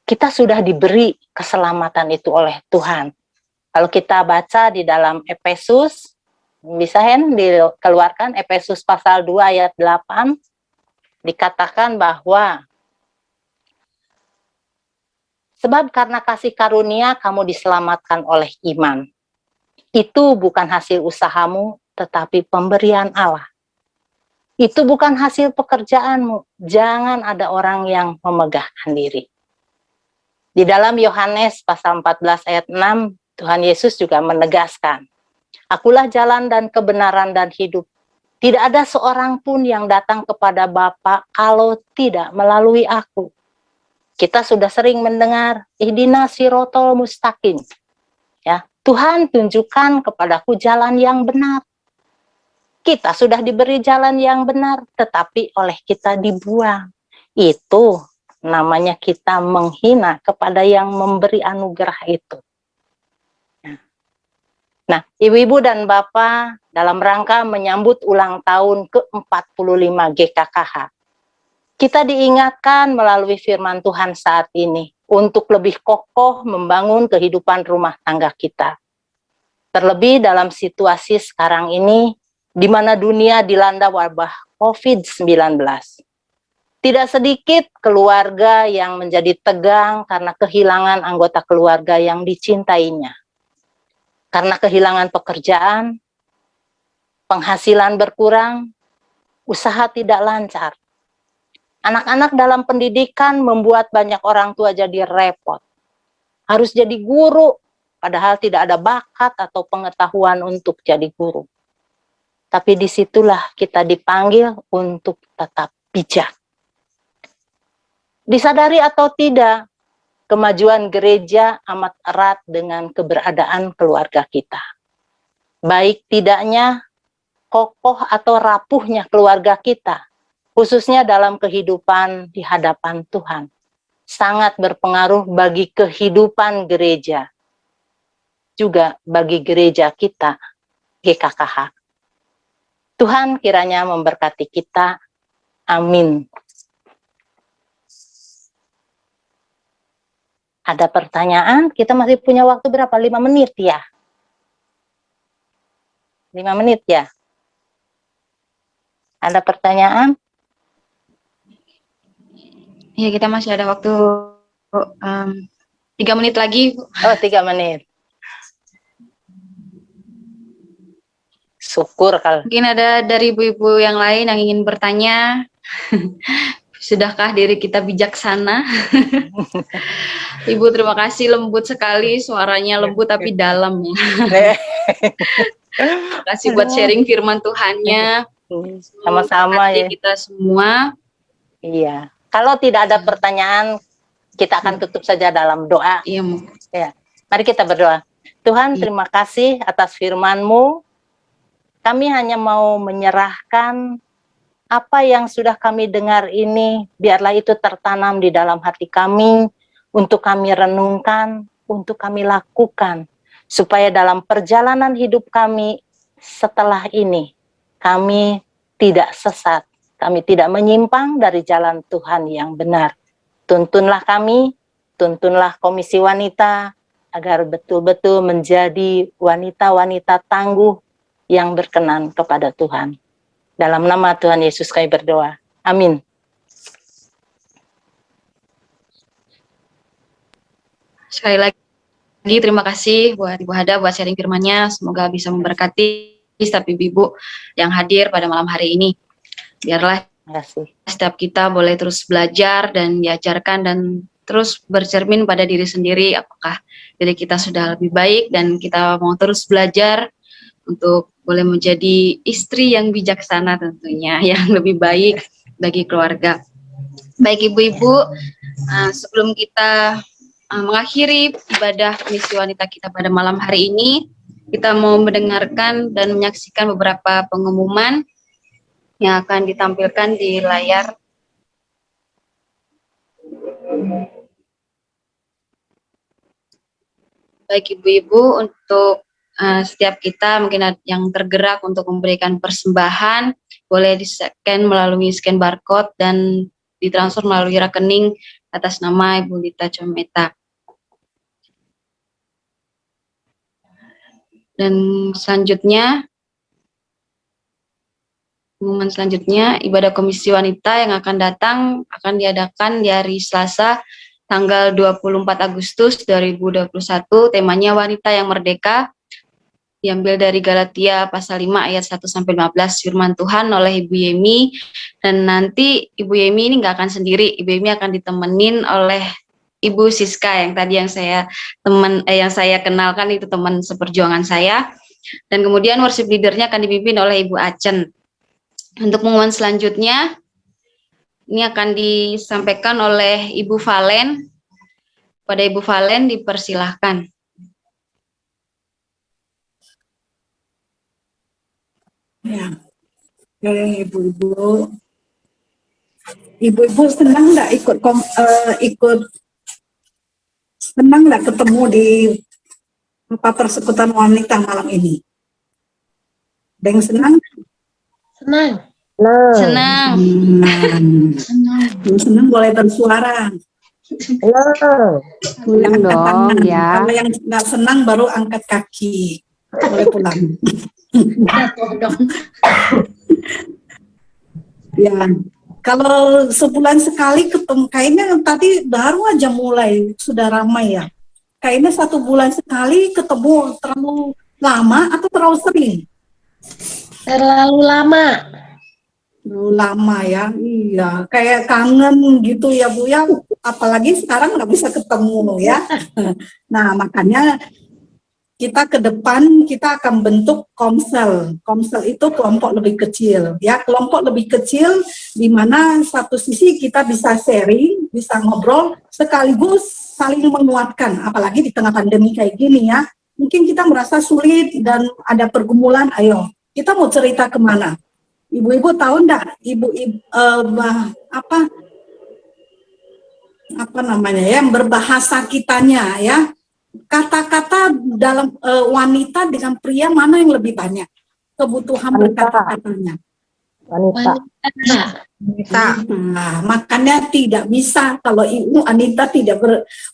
Speaker 9: Kita sudah diberi keselamatan itu oleh Tuhan. Kalau kita baca di dalam Efesus, bisa dikeluarkan Efesus pasal 2 ayat 8, dikatakan bahwa sebab karena kasih karunia kamu diselamatkan oleh iman. Itu bukan hasil usahamu, tetapi pemberian Allah. Itu bukan hasil pekerjaanmu. Jangan ada orang yang memegahkan diri. Di dalam Yohanes pasal 14 ayat 6, Tuhan Yesus juga menegaskan, Akulah jalan dan kebenaran dan hidup. Tidak ada seorang pun yang datang kepada Bapa kalau tidak melalui aku. Kita sudah sering mendengar ihdinas sirotol mustaqim. Ya, Tuhan tunjukkan kepadaku jalan yang benar. Kita sudah diberi jalan yang benar, tetapi oleh kita dibuang. Itu namanya kita menghina kepada yang memberi anugerah itu. Nah, ibu-ibu dan bapak dalam rangka menyambut ulang tahun ke-45 GKKH, kita diingatkan melalui firman Tuhan saat ini untuk lebih kokoh membangun kehidupan rumah tangga kita. Terlebih dalam situasi sekarang ini, di mana dunia dilanda wabah COVID-19. Tidak sedikit keluarga yang menjadi tegang karena kehilangan anggota keluarga yang dicintainya. Karena kehilangan pekerjaan, penghasilan berkurang, usaha tidak lancar. Anak-anak dalam pendidikan membuat banyak orang tua jadi repot. Harus jadi guru, padahal tidak ada bakat atau pengetahuan untuk jadi guru. Tapi disitulah kita dipanggil untuk tetap bijak. Disadari atau tidak, kemajuan gereja amat erat dengan keberadaan keluarga kita. Baik tidaknya, kokoh atau rapuhnya keluarga kita, khususnya dalam kehidupan di hadapan Tuhan, sangat berpengaruh bagi kehidupan gereja, juga bagi gereja kita, GKKH. Tuhan kiranya memberkati kita. Amin. Ada pertanyaan? Kita masih punya waktu berapa? 5 menit ya? 5 menit ya? Ada pertanyaan?
Speaker 1: Ya, kita masih ada waktu Oh, 3 menit lagi, Bu.
Speaker 9: Oh, 3 menit. Syukur kalau.
Speaker 1: Mungkin ada dari ibu-ibu yang lain yang ingin bertanya. Sudahkah diri kita bijaksana? Ibu, terima kasih, lembut sekali, suaranya lembut tapi dalam ya. Terima kasih buat sharing firman Tuhannya.
Speaker 9: Sama-sama ya.
Speaker 1: Kita semua.
Speaker 9: Iya. Kalau tidak ada pertanyaan, kita akan tutup saja dalam doa.
Speaker 1: Iya, Bu.
Speaker 9: Ya. Mari kita berdoa. Tuhan, terima kasih atas firman-Mu. Kami hanya mau menyerahkan apa yang sudah kami dengar ini, biarlah itu tertanam di dalam hati kami, untuk kami renungkan, untuk kami lakukan, supaya dalam perjalanan hidup kami setelah ini, kami tidak sesat, kami tidak menyimpang dari jalan Tuhan yang benar. Tuntunlah kami, tuntunlah Komisi Wanita, agar betul-betul menjadi wanita-wanita tangguh yang berkenan kepada Tuhan. Dalam nama Tuhan Yesus kami berdoa. Amin.
Speaker 1: Sekali lagi terima kasih buat Ibu Hada buat sharing firman-Nya. Semoga bisa memberkati setiap ibu-ibu yang hadir pada malam hari ini. Biarlah setiap kita boleh terus belajar dan diajarkan dan terus bercermin pada diri sendiri, apakah diri kita sudah lebih baik, dan kita mau terus belajar untuk boleh menjadi istri yang bijaksana tentunya, yang lebih baik bagi keluarga. Baik ibu-ibu, sebelum kita mengakhiri ibadah Komisi Wanita kita pada malam hari ini, kita mau mendengarkan dan menyaksikan beberapa pengumuman yang akan ditampilkan di layar. Baik ibu-ibu, untuk setiap kita mungkin yang tergerak untuk memberikan persembahan, boleh di-scan melalui scan barcode dan ditransfer melalui rekening atas nama Ibu Lita Cometa. Dan selanjutnya, pengumuman selanjutnya, ibadah Komisi Wanita yang akan datang akan diadakan di hari Selasa tanggal 24 Agustus 2021, temanya Wanita yang Merdeka, diambil dari Galatia pasal 5 ayat 1-15, firman Tuhan oleh Ibu Yemi. Dan nanti Ibu Yemi ini nggak akan sendiri, Ibu Yemi akan ditemenin oleh Ibu Siska yang tadi yang saya kenalkan, itu teman seperjuangan saya. Dan kemudian worship leader-nya akan dipimpin oleh Ibu Acen. Untuk pengumuman selanjutnya, ini akan disampaikan oleh Ibu Valen. Pada Ibu Valen dipersilahkan.
Speaker 11: Ya, ibu-ibu senang nggak senang nggak ketemu di persekutuan wanita malam ini? Ada yang senang?
Speaker 1: Senang.
Speaker 11: Senang boleh bersuara.
Speaker 2: Senang dong ya.
Speaker 11: Kalau yang nggak senang baru angkat kaki. Boleh pulang. Ya, kalau sebulan sekali ketemu, kayaknya tadi baru aja mulai sudah ramai ya. Kayaknya 1 bulan sekali ketemu terlalu lama atau terlalu sering?
Speaker 12: Terlalu lama.
Speaker 11: Terlalu lama ya, iya. Kayak kangen gitu ya Bu ya. Apalagi sekarang nggak bisa ketemu ya. Nah makanya kita ke depan kita akan bentuk komsel. Komsel itu kelompok lebih kecil ya, kelompok lebih kecil di mana satu sisi kita bisa sharing, bisa ngobrol sekaligus saling menguatkan, apalagi di tengah pandemi kayak gini ya. Mungkin kita merasa sulit dan ada pergumulan, ayo kita mau cerita kemana? Ibu-ibu tahu enggak? Apa namanya ya, yang berbahasa kitanya ya. Kata-kata dalam wanita dengan pria mana yang lebih banyak kebutuhan berkata-katanya?
Speaker 12: Wanita.
Speaker 11: Nah, makanya tidak bisa kalau Ibu Anita tidak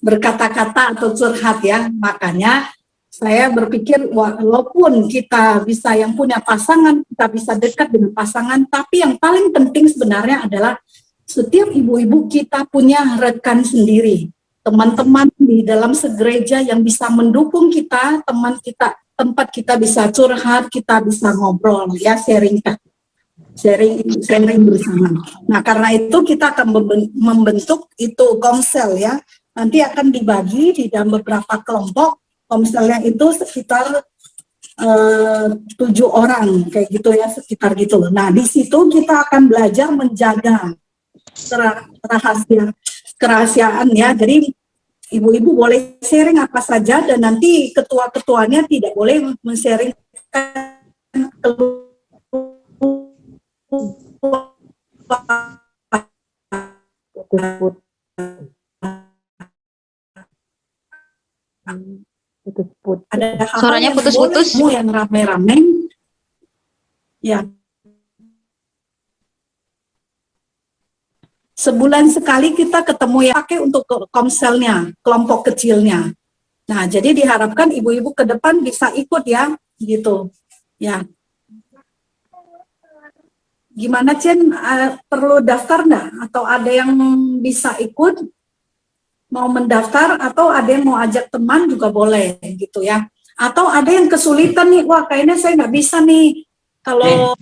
Speaker 11: berkata-kata atau curhat ya. Makanya saya berpikir walaupun kita bisa yang punya pasangan, kita bisa dekat dengan pasangan, tapi yang paling penting sebenarnya adalah setiap ibu-ibu kita punya rekan sendiri. teman-teman di dalam segereja yang bisa mendukung kita, teman kita, tempat kita bisa curhat, kita bisa ngobrol, ya, sharing bersama. Nah, karena itu kita akan membentuk itu komsel, ya. Nanti akan dibagi di dalam beberapa kelompok. Komselnya itu sekitar 7 orang, kayak gitu ya, sekitar gitu. Nah, di situ kita akan belajar menjaga kerahasiaan, ya. Jadi ibu-ibu boleh sharing apa saja, dan nanti ketua-ketuanya tidak boleh men-sharing ada hal
Speaker 1: Suaranya putus-putus.
Speaker 11: yang rame-rame, ya. Sebulan sekali kita ketemu, ya, pakai untuk komselnya, kelompok kecilnya. Nah, jadi diharapkan ibu-ibu ke depan bisa ikut, ya, gitu, ya. Gimana, Cen? Perlu daftar nggak? Atau ada yang bisa ikut? Mau mendaftar, atau ada yang mau ajak teman juga boleh, gitu ya. Atau ada yang kesulitan nih, wah kayaknya saya nggak bisa nih. Kalau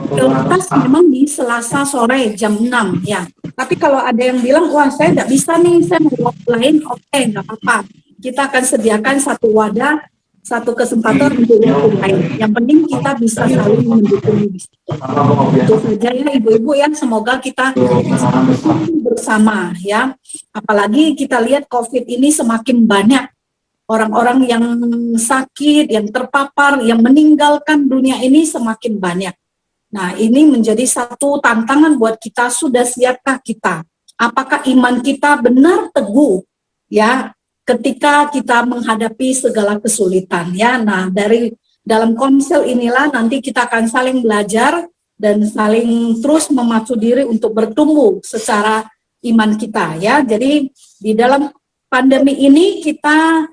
Speaker 11: prioritas memang di Selasa sore jam 6, ya. Tapi kalau ada yang bilang, wah saya nggak bisa nih, saya mau waktu lain, oke, nggak apa-apa. Kita akan sediakan satu wadah, satu kesempatan untuk waktu lain. Yang penting kita bisa saling mendukung di situ. Itu saja, ya, ibu-ibu, ya. Semoga kita bisa bersama, ya. Apalagi kita lihat COVID ini semakin banyak orang-orang yang sakit, yang terpapar, yang meninggalkan dunia ini semakin banyak. Nah, ini menjadi satu tantangan buat kita. Sudah siapkah kita? Apakah iman kita benar teguh, ya, ketika kita menghadapi segala kesulitan, ya. Nah, dari dalam komsel inilah nanti kita akan saling belajar dan saling terus memacu diri untuk bertumbuh secara iman kita, ya. Jadi di dalam pandemi ini kita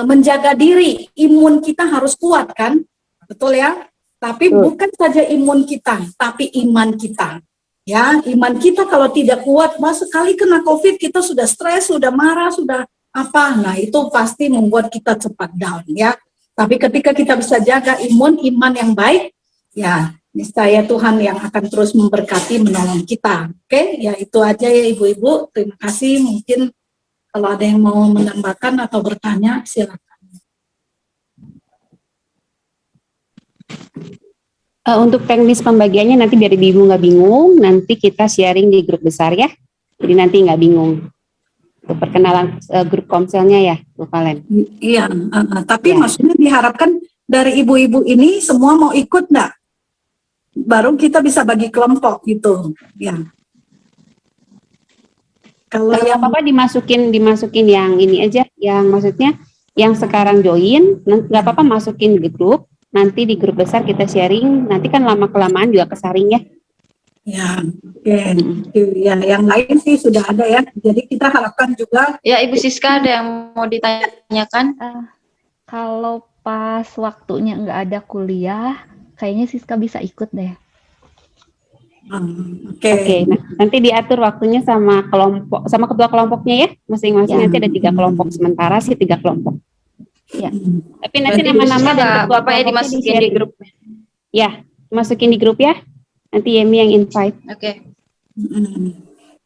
Speaker 11: menjaga diri, imun kita harus kuat, kan? Betul, ya? Tapi bukan saja imun kita, tapi iman kita. Ya, iman kita kalau tidak kuat, sekali kena COVID kita sudah stres, sudah marah, sudah apa? Nah, itu pasti membuat kita cepat down, ya. Tapi ketika kita bisa jaga iman yang baik, ya, niscaya Tuhan yang akan terus memberkati, menolong kita. Oke, ya itu aja, ya, ibu-ibu. Terima kasih. Mungkin kalau ada yang mau menambahkan atau bertanya, silakan.
Speaker 2: Untuk teknis pembagiannya nanti biar ibu nggak bingung, nanti kita sharing di grup besar, ya. Jadi nanti nggak bingung. Untuk perkenalan grup komselnya, ya, Bu Valen.
Speaker 11: Iya, tapi maksudnya diharapkan dari ibu-ibu ini semua mau ikut nggak? Baru kita bisa bagi kelompok gitu, ya. Kalau yang
Speaker 2: apa dimasukin yang ini aja, yang maksudnya yang sekarang join, nggak apa-apa masukin di grup. Nanti di grup besar kita sharing. Nanti kan lama-kelamaan juga kesaring, ya.
Speaker 11: Ya, oke. Ya, yang lain sih sudah ada, ya. Jadi kita harapkan juga.
Speaker 1: Ya, Ibu Siska ada yang mau ditanyakan?
Speaker 13: Kalau pas waktunya nggak ada kuliah, kayaknya Siska bisa ikut deh.
Speaker 2: Oke, nah, nanti diatur waktunya sama kelompok, sama ketua kelompoknya, ya, masing-masing. Nanti ada 3 kelompok, sementara sih 3 kelompok. Ya. Tapi nanti nama-nama dan ketua
Speaker 1: Bapaknya dimasukin di grup.
Speaker 2: Ya, masukin di grup, ya. Nanti Yemi yang invite.
Speaker 1: Oke.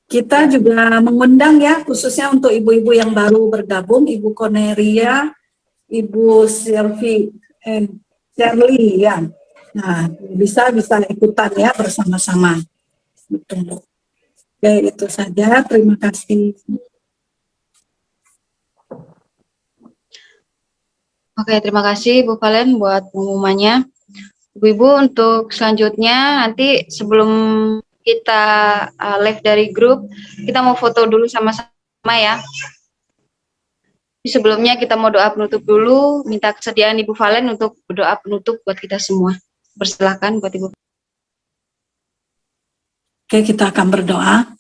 Speaker 11: Kita juga mengundang, ya, khususnya untuk ibu-ibu yang baru bergabung, Ibu Koneria, Ibu Shirley, ya. Nah, bisa ikutan, ya, bersama-sama. Betul. Oke, itu saja. Terima kasih.
Speaker 1: Oke, terima kasih Bu Valen buat pengumumannya. Ibu-ibu, untuk selanjutnya nanti sebelum kita live dari grup, kita mau foto dulu sama-sama, ya. Sebelumnya kita mau doa penutup dulu, minta kesediaan Ibu Valen untuk berdoa penutup buat kita semua. Persilahkan buat Ibu.
Speaker 11: Oke, kita akan berdoa.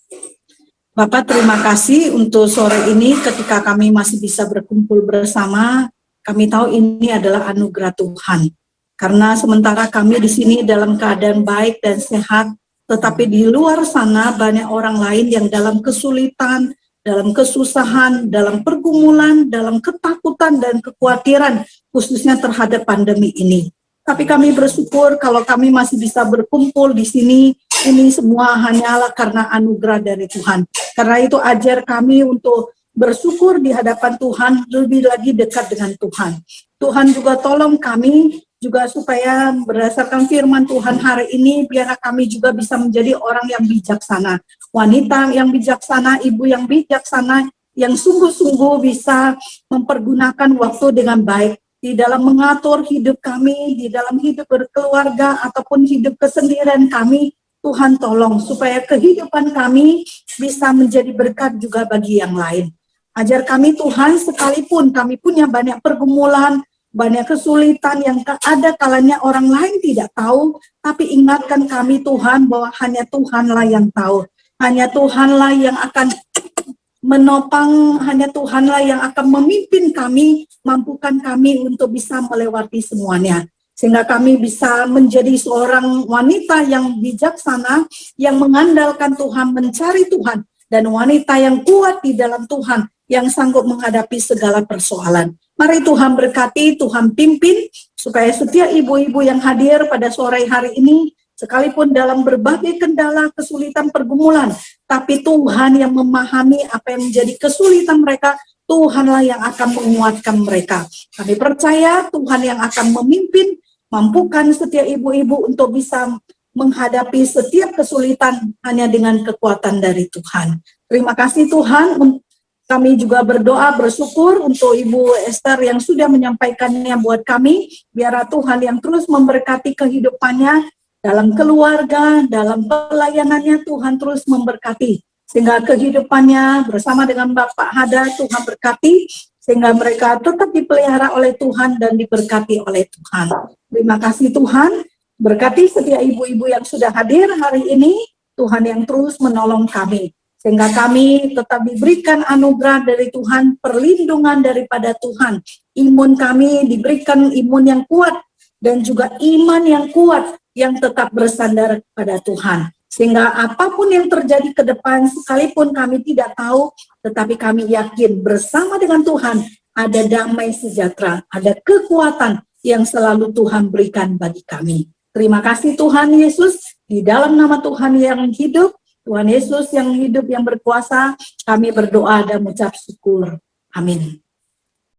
Speaker 11: Bapak, terima kasih untuk sore ini ketika kami masih bisa berkumpul bersama. Kami tahu ini adalah anugerah Tuhan. Karena sementara kami di sini dalam keadaan baik dan sehat, tetapi di luar sana banyak orang lain yang dalam kesulitan, dalam kesusahan, dalam pergumulan, dalam ketakutan dan kekhawatiran, khususnya terhadap pandemi ini. Tapi kami bersyukur kalau kami masih bisa berkumpul di sini, ini semua hanyalah karena anugerah dari Tuhan. Karena itu ajar kami untuk bersyukur di hadapan Tuhan, lebih lagi dekat dengan Tuhan. Tuhan juga tolong kami juga supaya berdasarkan firman Tuhan hari ini, biar kami juga bisa menjadi orang yang bijaksana. Wanita yang bijaksana, ibu yang bijaksana, yang sungguh-sungguh bisa mempergunakan waktu dengan baik di dalam mengatur hidup kami, di dalam hidup berkeluarga, ataupun hidup kesendirian kami. Tuhan tolong supaya kehidupan kami bisa menjadi berkat juga bagi yang lain. Ajar kami Tuhan, sekalipun kami punya banyak pergumulan, banyak kesulitan yang ada kalanya orang lain tidak tahu, tapi ingatkan kami Tuhan bahwa hanya Tuhanlah yang tahu. Hanya Tuhanlah yang akan menopang, hanya Tuhanlah yang akan memimpin kami, mampukan kami untuk bisa melewati semuanya. Sehingga kami bisa menjadi seorang wanita yang bijaksana, yang mengandalkan Tuhan, mencari Tuhan, dan wanita yang kuat di dalam Tuhan, yang sanggup menghadapi segala persoalan. Mari Tuhan berkati, Tuhan pimpin, supaya setiap ibu-ibu yang hadir pada sore hari ini, sekalipun dalam berbagai kendala, kesulitan, pergumulan, tapi Tuhan yang memahami apa yang menjadi kesulitan mereka, Tuhanlah yang akan menguatkan mereka. Kami percaya Tuhan yang akan memimpin, mampukan setiap ibu-ibu untuk bisa menghadapi setiap kesulitan hanya dengan kekuatan dari Tuhan. Terima kasih Tuhan. Kami juga berdoa, bersyukur untuk Ibu Esther yang sudah menyampaikannya buat kami. Biar Tuhan yang terus memberkati kehidupannya dalam keluarga, dalam pelayanannya, Tuhan terus memberkati. Sehingga kehidupannya bersama dengan Bapak Hada, Tuhan berkati. Sehingga mereka tetap dipelihara oleh Tuhan dan diberkati oleh Tuhan. Terima kasih Tuhan. Berkati setiap ibu-ibu yang sudah hadir hari ini. Tuhan yang terus menolong kami. Sehingga kami tetap diberikan anugerah dari Tuhan, perlindungan daripada Tuhan. Imun kami diberikan imun yang kuat, dan juga iman yang kuat, yang tetap bersandar pada Tuhan. Sehingga apapun yang terjadi ke depan, sekalipun kami tidak tahu, tetapi kami yakin bersama dengan Tuhan, ada damai sejahtera, ada kekuatan yang selalu Tuhan berikan bagi kami. Terima kasih Tuhan Yesus, di dalam nama Tuhan yang hidup, Tuhan Yesus yang hidup, yang berkuasa, kami berdoa dan mengucap syukur. Amin.